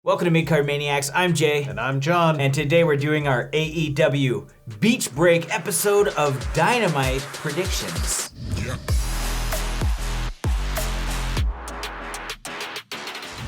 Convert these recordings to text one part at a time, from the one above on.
Welcome to Midcard Maniacs. I'm Jay. And I'm John. And today we're doing our AEW Beach Break episode of Dynamite predictions. Yeah.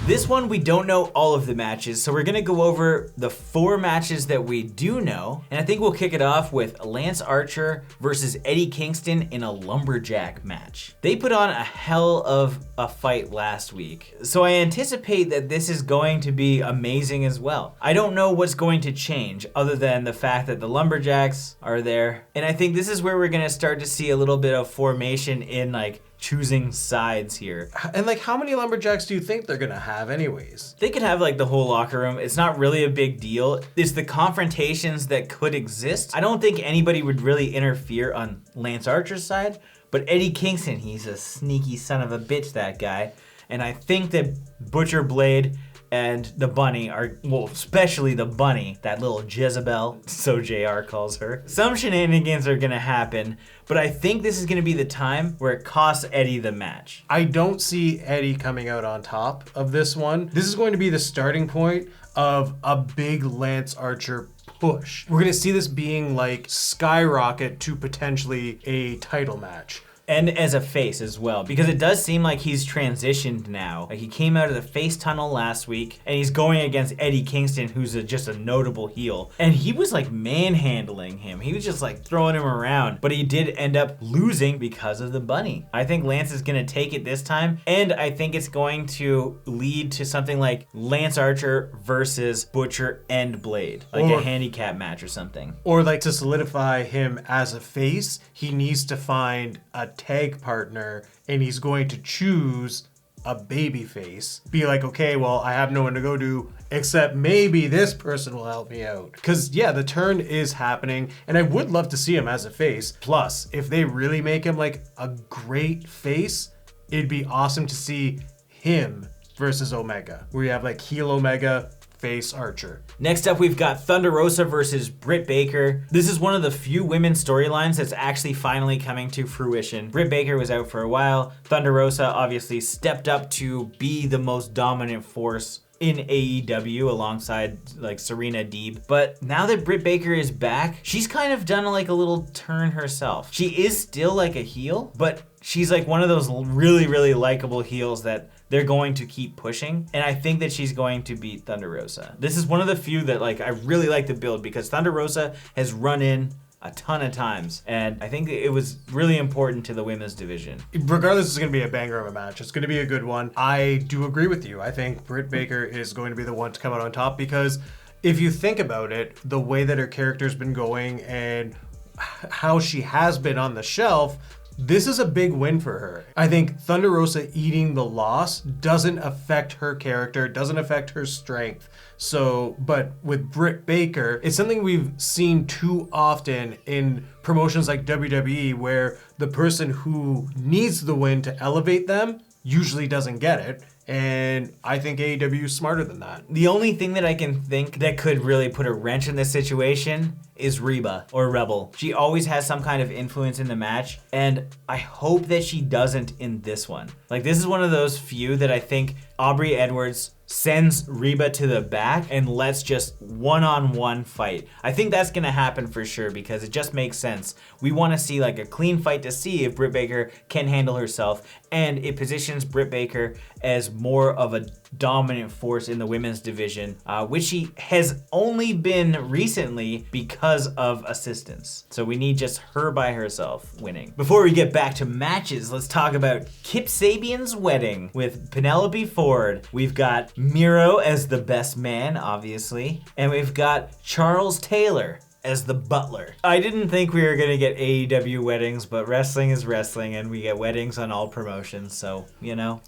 This one, we don't know all of the matches, so we're going to go over the 4 matches that we do know. And I think we'll kick it off with Lance Archer versus Eddie Kingston in a Lumberjack match. They put on a hell of a fight last week, so I anticipate that this is going to be amazing as well. I don't know what's going to change other than the fact that the Lumberjacks are there. And I think this is where we're going to start to see a little bit of formation in choosing sides here. And how many Lumberjacks do you think they're gonna have anyways? They could have the whole locker room. It's not really a big deal. It's the confrontations that could exist. I don't think anybody would really interfere on Lance Archer's side, but Eddie Kingston, he's a sneaky son of a bitch, that guy. And I think that Butcher Blade and the bunny are, well, especially the bunny, that little Jezebel, so JR calls her. Some shenanigans are gonna happen, but I think this is gonna be the time where it costs Eddie the match. I don't see Eddie coming out on top of this one. This is going to be the starting point of a big Lance Archer push. We're gonna see this being skyrocket to potentially a title match. And as a face as well, because it does seem like he's transitioned now. He came out of the face tunnel last week, and he's going against Eddie Kingston, who's just a notable heel. And he was manhandling him. He was just throwing him around, but he did end up losing because of the bunny. I think Lance is gonna take it this time, and I think it's going to lead to something like Lance Archer versus Butcher and Blade, a handicap match or something. Or to solidify him as a face, he needs to find a tag partner, and he's going to choose a baby face. Be okay, well, I have no one to go to except maybe this person will help me out. Because the turn is happening, and I would love to see him as a face. Plus, if they really make him a great face, it'd be awesome to see him versus Omega, where you have heel Omega, face Archer. Next up, we've got Thunder Rosa versus Britt Baker. This is one of the few women's storylines that's actually finally coming to fruition. Britt Baker was out for a while. Thunder Rosa obviously stepped up to be the most dominant force in AEW alongside Serena Deeb. But now that Britt Baker is back, she's kind of done a little turn herself. She is still a heel, but she's one of those really, really likable heels that they're going to keep pushing, and I think that she's going to beat Thunder Rosa. This is one of the few that I really like to build, because Thunder Rosa has run in a ton of times, and I think it was really important to the women's division. Regardless, it's going to be a banger of a match. It's going to be a good one. I do agree with you. I think Britt Baker is going to be the one to come out on top, because if you think about it, the way that her character's been going and how she has been on the shelf, this is a big win for her. I think Thunder Rosa eating the loss doesn't affect her character, doesn't affect her strength. But with Britt Baker, it's something we've seen too often in promotions like WWE, where the person who needs the win to elevate them usually doesn't get it. And I think AEW is smarter than that. The only thing that I can think that could really put a wrench in this situation is Reba or Rebel. She always has some kind of influence in the match, and I hope that she doesn't in this one. This is one of those few that I think Aubrey Edwards sends Reba to the back and lets just one-on-one fight. I think that's gonna happen for sure, because it just makes sense. We wanna see a clean fight to see if Britt Baker can handle herself, and it positions Britt Baker as more of a dominant force in the women's division, which she has only been recently because of assistance. So we need just her by herself winning. Before we get back to matches, let's talk about Kip Sabian's wedding with Penelope Ford. We've got Miro as the best man, obviously, and we've got Charles Taylor as the butler. I didn't think we were gonna get AEW weddings, but wrestling is wrestling, and we get weddings on all promotions, so,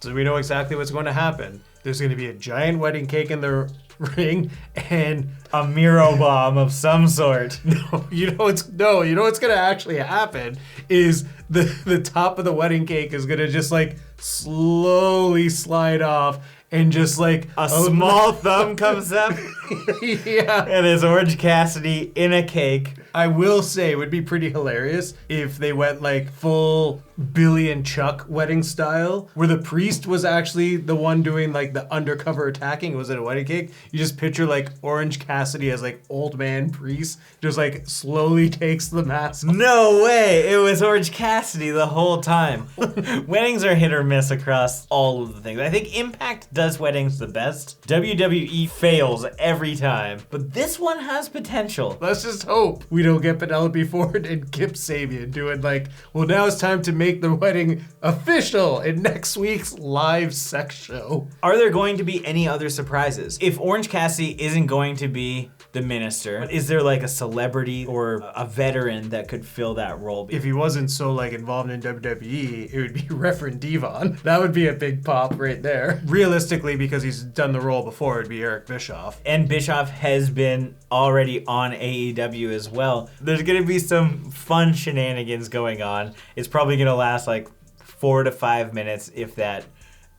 So we know exactly what's going to happen. There's going to be a giant wedding cake in the ring and a Miro bomb of some sort. You know what's going to actually happen is the top of the wedding cake is going to just slowly slide off, and just a small thumb comes up. Yeah. And there's Orange Cassidy in a cake. I will say it would be pretty hilarious if they went full Billy and Chuck wedding style, where the priest was actually the one doing like the undercover attacking. It was at a wedding cake. You just picture like Orange Cassidy as like old man priest, just like slowly takes the mask off. No way! It was Orange Cassidy the whole time. Weddings are hit or miss across all of the things. I think Impact does weddings the best. WWE fails every time. But this one has potential. Let's just hope we don't get Penelope Ford and Kip Sabian doing like, well, now it's time to make the wedding official in next week's live sex show. Are there going to be any other surprises? If Orange Cassidy isn't going to be the minister, is there like a celebrity or a veteran that could fill that role? If he wasn't so like involved in WWE, it would be Reverend Devon. That would be a big pop right there. Realistically, because he's done the role before, it'd be Eric Bischoff. And Bischoff has been already on AEW as well. There's going to be some fun shenanigans going on. It's probably going to last like 4 to 5 minutes, if that.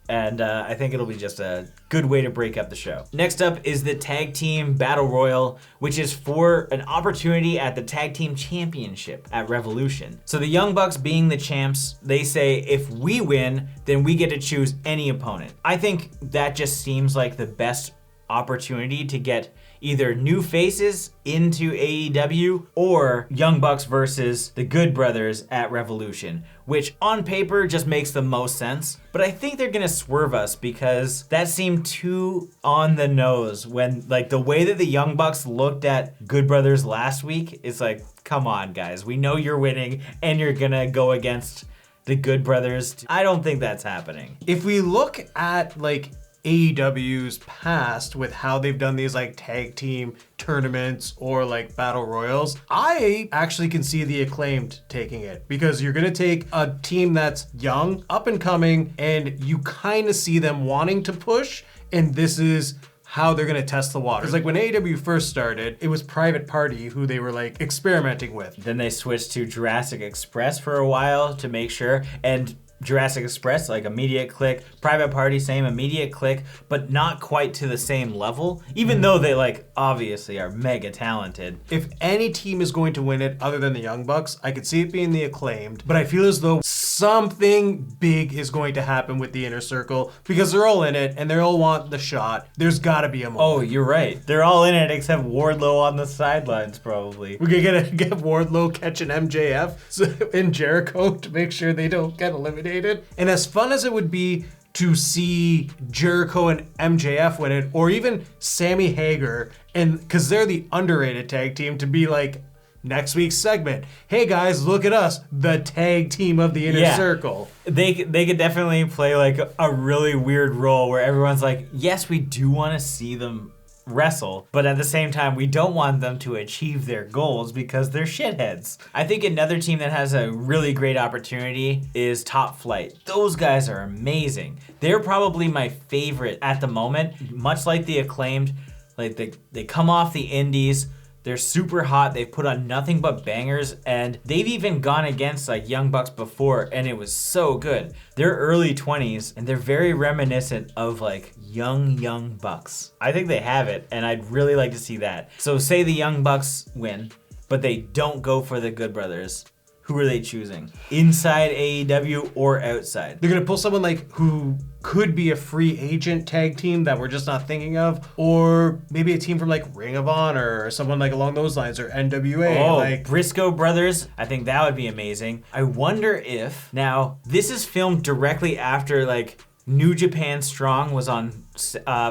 And I think it'll be just a good way to break up the show. Next up is the Tag Team Battle Royal, which is for an opportunity at the Tag Team Championship at Revolution. So the Young Bucks being the champs, they say if we win, then we get to choose any opponent. I think that just seems like the best opportunity to get either new faces into AEW or Young Bucks versus the Good Brothers at Revolution, which on paper just makes the most sense. But I think they're gonna swerve us because that seemed too on the nose when like the way that the Young Bucks looked at Good Brothers last week. It's like, come on guys, we know you're winning and you're gonna go against the Good Brothers. I don't think that's happening. If we look at like AEW's past with how they've done these like tag team tournaments or like battle royals, I actually can see the Acclaimed taking it because you're going to take a team that's young, up and coming, and you kind of see them wanting to push, and this is how they're going to test the waters. Like when AEW first started, it was Private Party who they were like experimenting with. Then they switched to Jurassic Express for a while to make sure, and Jurassic Express, like immediate click. Private Party, same immediate click, but not quite to the same level, even though they like obviously are mega talented. If any team is going to win it other than the Young Bucks, I could see it being the Acclaimed, but I feel as though something big is going to happen with the Inner Circle because they're all in it and they all want the shot. There's gotta be a moment. Oh, you're right. They're all in it except Wardlow on the sidelines probably. We're gonna get Wardlow catching MJF and Jericho to make sure they don't get eliminated. And as fun as it would be to see Jericho and MJF win it, or even Sammy Hager, and because they're the underrated tag team, to be like next week's segment, hey guys, look at us, the tag team of the Inner Circle. They could definitely play like a really weird role where everyone's like, yes, we do want to see them wrestle, but at the same time, we don't want them to achieve their goals because they're shitheads. I think another team that has a really great opportunity is Top Flight. Those guys are amazing. They're probably my favorite at the moment, much like the Acclaimed. Like they come off the indies. They're super hot. They've put on nothing but bangers, and they've even gone against like Young Bucks before, and it was so good. They're early 20s, and they're very reminiscent of like young Bucks. I think they have it, and I'd really like to see that. So say the Young Bucks win, but they don't go for the Good Brothers. Who are they choosing? Inside AEW or outside? They're gonna pull someone like who could be a free agent tag team that we're just not thinking of, or maybe a team from like Ring of Honor or someone like along those lines, or NWA. Oh, like Briscoe Brothers. I think that would be amazing. I wonder if, now this is filmed directly after like New Japan Strong was on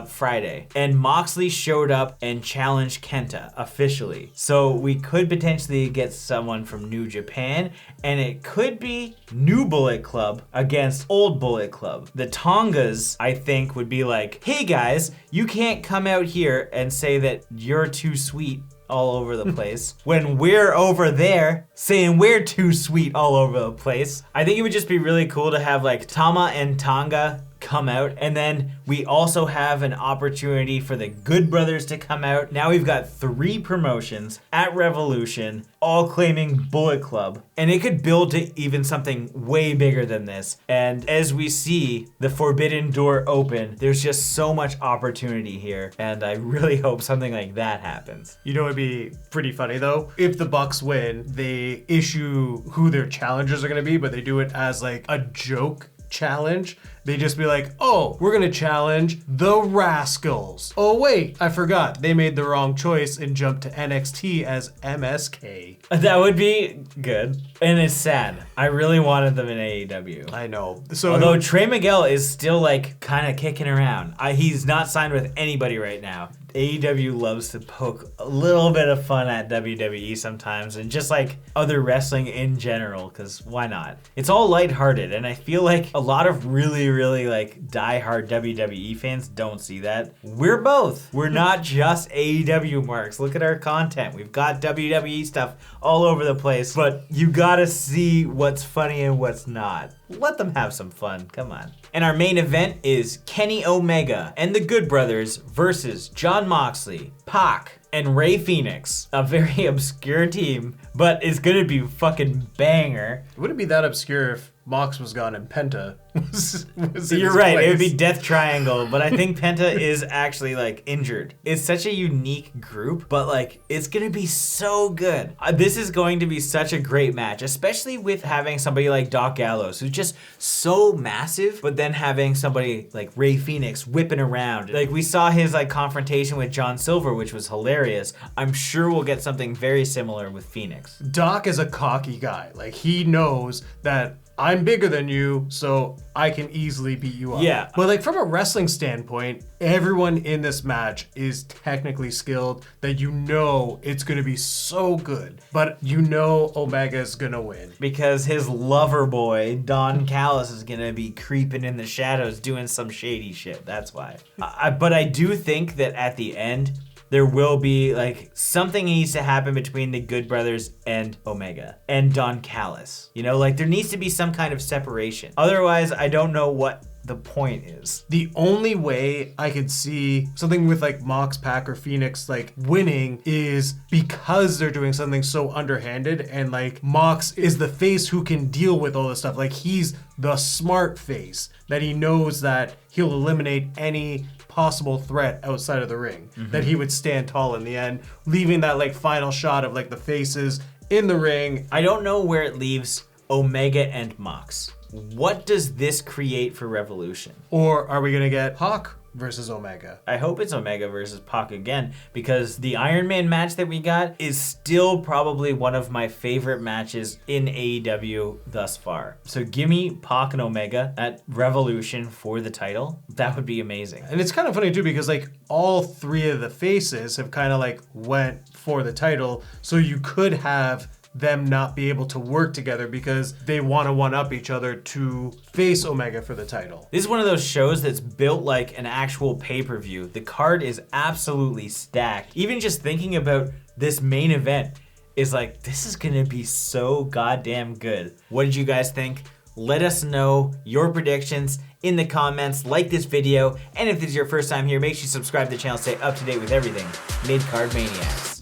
Friday, and Moxley showed up and challenged Kenta officially. So we could potentially get someone from New Japan, and it could be New Bullet Club against Old Bullet Club. The Tongas, I think, would be like, hey guys, you can't come out here and say that you're too sweet all over the place when we're over there saying we're too sweet all over the place. I think it would just be really cool to have like Tama and Tonga come out. And then we also have an opportunity for the Good Brothers to come out. Now we've got 3 promotions at Revolution, all claiming Bullet Club. And it could build to even something way bigger than this. And as we see the Forbidden Door open, there's just so much opportunity here. And I really hope something like that happens. You know, it'd be pretty funny though. If the Bucks win, they issue who their challengers are going to be, but they do it as like a joke challenge. They just be like, oh, we're gonna challenge the Rascals. Oh wait, I forgot. They made the wrong choice and jumped to NXT as MSK. That would be good. And it's sad. I really wanted them in AEW. I know. So although Trey Miguel is still like kind of kicking around. He's not signed with anybody right now. AEW loves to poke a little bit of fun at WWE sometimes and just like other wrestling in general, because why not? It's all lighthearted, and I feel like a lot of really like die-hard WWE fans don't see that. We're both. We're not just AEW marks. Look at our content. We've got WWE stuff all over the place, but you gotta see what's funny and what's not. Let them have some fun. Come on. And our main event is Kenny Omega and the Good Brothers versus Jon Moxley, Pac, and Rey Fenix. A very obscure team, but it's gonna be fucking banger. It wouldn't be that obscure if Mox was gone and Penta was in You're his right, place. it would be Death Triangle, but I think Penta is actually like injured. It's such a unique group, but like it's gonna be so good. This is going to be such a great match, especially with having somebody like Doc Gallows, who's just so massive, but then having somebody like Rey Fenix whipping around. Like we saw his like confrontation with John Silver, which was hilarious. I'm sure we'll get something very similar with Phoenix. Doc is a cocky guy. Like he knows that I'm bigger than you, so I can easily beat you up. Yeah. But like from a wrestling standpoint, everyone in this match is technically skilled, that you know it's going to be so good. But you know Omega's going to win. Because his lover boy, Don Callis, is going to be creeping in the shadows doing some shady shit. That's why. But I do think that at the end, there will be like something needs to happen between the Good Brothers and Omega and Don Callis. You know, like there needs to be some kind of separation. Otherwise, I don't know what the point is. The only way I could see something with like Mox, Pac, or Phoenix like winning is because they're doing something so underhanded, and like Mox is the face who can deal with all this stuff. Like he's the smart face that he knows that he'll eliminate any possible threat outside of the ring, that he would stand tall in the end, leaving that like final shot of like the faces in the ring. I don't know where it leaves Omega and Mox. What does this create for Revolution? Or are we gonna get Pac versus Omega? I hope it's Omega versus Pac again, because the Iron Man match that we got is still probably one of my favorite matches in AEW thus far. So give me Pac and Omega at Revolution for the title. That would be amazing. And it's kind of funny too, because like all 3 of the faces have kind of like went for the title, so you could have them not be able to work together because they want to one-up each other to face Omega for the title. This is one of those shows that's built like an actual pay-per-view. The card is absolutely stacked. Even just thinking about this main event is like, this is gonna be so goddamn good. What did you guys think? Let us know your predictions in the comments, like this video, and if this is your first time here, make sure you subscribe to the channel, stay up to date with everything Midcard Maniacs.